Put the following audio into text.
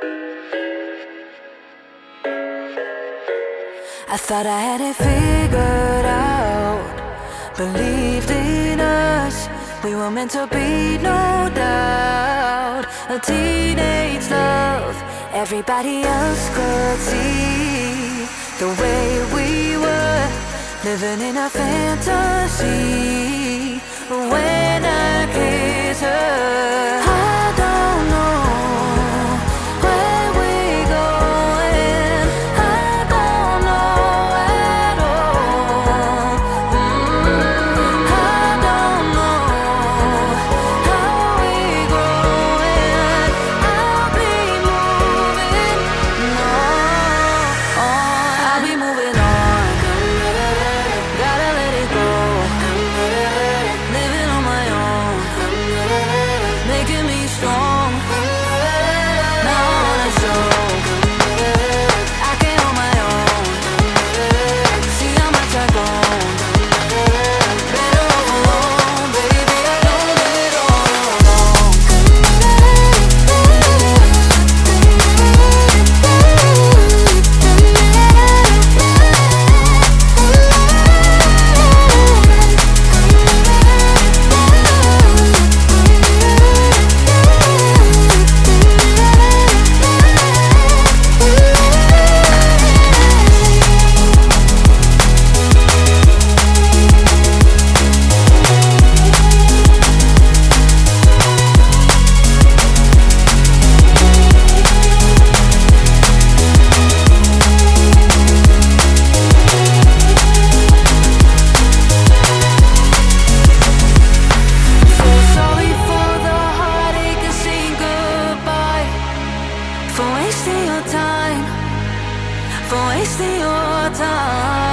I thought I had it figured out, believed in us, we were meant to be, no doubt. A teenage love, everybody else could see the way we were, living in a fantasy. When I kiss her, I don't know where we're going, I don't know at all. I don't know how we're growing, I'll be moving on, I'll be moving on. Gotta let it go, living on my own, making me strong. Now I wanna show I can hold my own. See how much I've grown. Better off alone, baby, I know it all along. Sorry for the heartache and saying goodbye, for wasting your time, for wasting your time.